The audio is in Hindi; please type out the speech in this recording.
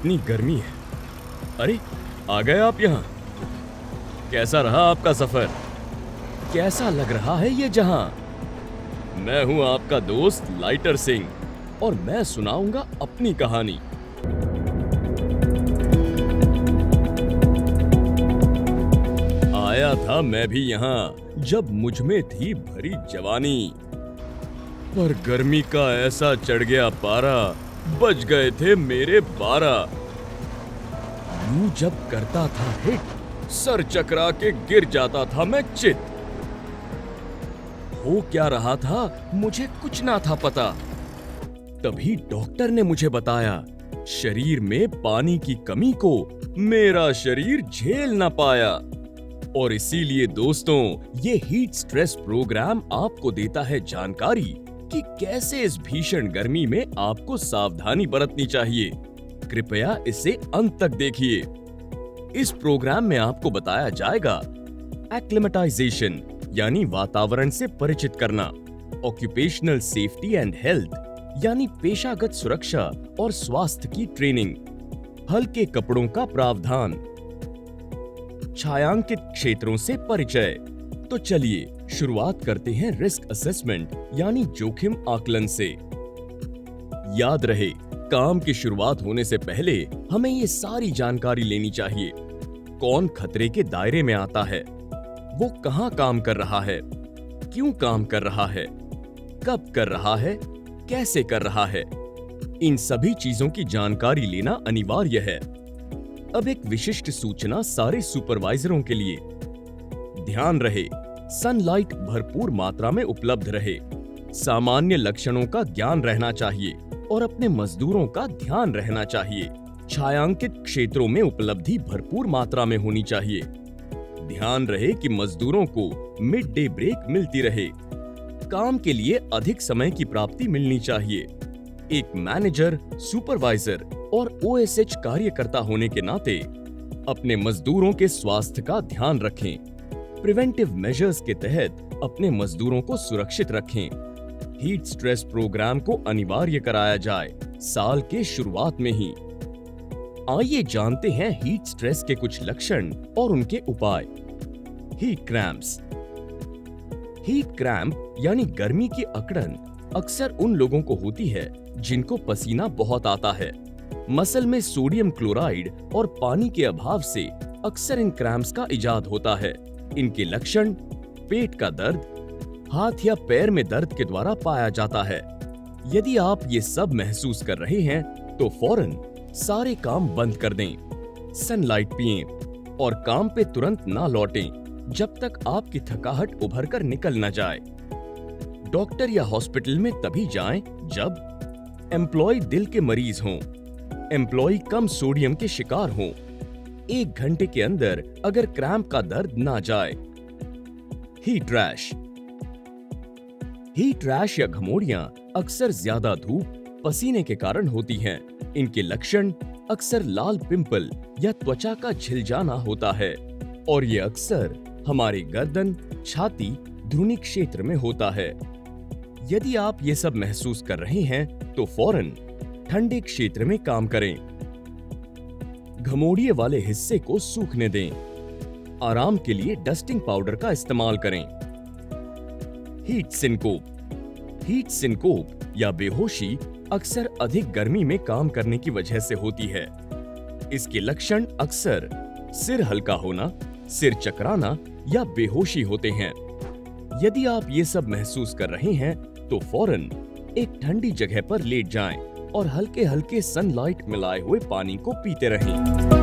कितनी गर्मी है। अरे, आ गए आप यहाँ। कैसा रहा आपका सफर? कैसा लग रहा है ये जहां? मैं हूं आपका दोस्त लाइटर सिंह और मैं सुनाऊंगा अपनी कहानी। आया था मैं भी यहाँ जब मुझ में थी भरी जवानी, पर गर्मी का ऐसा चढ़ गया पारा, बज गए थे मेरे 12। यूं जब करता था हिट, सर चकरा के गिर जाता था मैं चित। हो क्या रहा था मुझे कुछ ना था पता। तभी डॉक्टर ने मुझे बताया, शरीर में पानी की कमी को मेरा शरीर झेल ना पाया। और इसीलिए दोस्तों, ये हीट स्ट्रेस प्रोग्राम आपको देता है जानकारी कि कैसे इस भीषण गर्मी में आपको सावधानी बरतनी चाहिए। कृपया इसे अंत तक देखिए। इस प्रोग्राम में आपको बताया जाएगा एक्लिमेटाइजेशन यानी वातावरण से परिचित करना, ऑक्यूपेशनल सेफ्टी एंड हेल्थ यानी पेशागत सुरक्षा और स्वास्थ्य की ट्रेनिंग, हल्के कपड़ों का प्रावधान, छायांकित क्षेत्रों से परिचय। तो चलिए शुरुआत करते हैं रिस्क असेसमेंट यानी जोखिम आकलन से। याद रहे, काम की शुरुआत होने से पहले हमें ये सारी जानकारी लेनी चाहिए। कौन खतरे के दायरे में आता है, वो कहां काम कर रहा है, क्यों काम कर रहा है, कब कर रहा है, कैसे कर रहा है। इन सभी चीजों की जानकारी लेना अनिवार्य है। अब एक विशिष्ट सूचना सारे सुपरवाइजरों के लिए। ध्यान रहे, सनलाइट भरपूर मात्रा में उपलब्ध रहे, सामान्य लक्षणों का ज्ञान रहना चाहिए और अपने मजदूरों का ध्यान रहना चाहिए। छायांकित क्षेत्रों में उपलब्धि भरपूर मात्रा में होनी चाहिए। ध्यान रहे कि मजदूरों को मिड डे ब्रेक मिलती रहे। काम के लिए अधिक समय की प्राप्ति मिलनी चाहिए। एक मैनेजर, सुपरवाइजर और ओएसएच कार्यकर्ता होने के नाते अपने मजदूरों के स्वास्थ्य का ध्यान रखें। प्रिवेंटिव मेजर्स के तहत अपने मजदूरों को सुरक्षित रखें। हीट स्ट्रेस प्रोग्राम को अनिवार्य कराया जाए साल के शुरुआत में ही। आइए जानते हैं हीट स्ट्रेस के कुछ लक्षण और उनके उपाय। Heat cramps. हीट क्रैम्प यानी गर्मी की अकड़न अक्सर उन लोगों को होती है जिनको पसीना बहुत आता है। मसल में सोडियम क्लोराइड और पानी के अभाव से अक्सर इन क्रैम्प्स का इजाद होता है। इनके लक्षण पेट का दर्द, हाथ या पैर में दर्द के द्वारा पाया जाता है। यदि आप ये सब महसूस कर रहे हैं तो फौरन सारे काम बंद कर दें, सनलाइट पिएं और काम पे तुरंत ना लौटें जब तक आपकी थकावट उभर कर निकल न जाए। डॉक्टर या हॉस्पिटल में तभी जाएं जब एम्प्लॉय दिल के मरीज हों, एम्प्लॉय कम सोडियम के शिकार हों, 1 घंटे के अंदर अगर क्रैम्प का दर्द ना जाए। Heat rash. हीट रैश या घमौड़ियां अक्सर ज्यादा धूप, पसीने के कारण होती हैं। इनके लक्षण अक्सर लाल पिंपल या त्वचा का झिल जाना होता है और ये अक्सर हमारी गर्दन, छाती, ध्रुनी क्षेत्र में होता है। यदि आप ये सब महसूस कर रहे हैं तो फौरन ठंडे क्षेत्र में काम करें। घमौड़िए वाले हिस्से को सूखने दें। आराम के लिए डस्टिंग पाउडर का इस्तेमाल करें। Heat syncope. हीट सिनकोप या बेहोशी अक्सर अधिक गर्मी में काम करने की वजह से होती है। इसके लक्षण अक्सर सिर हल्का होना, सिर चकराना या बेहोशी होते हैं। यदि आप ये सब महसूस कर रहे हैं तो फौरन एक ठंडी जगह पर लेट जाएं और हल्के हल्के सनलाइट मिलाए हुए पानी को पीते रहें।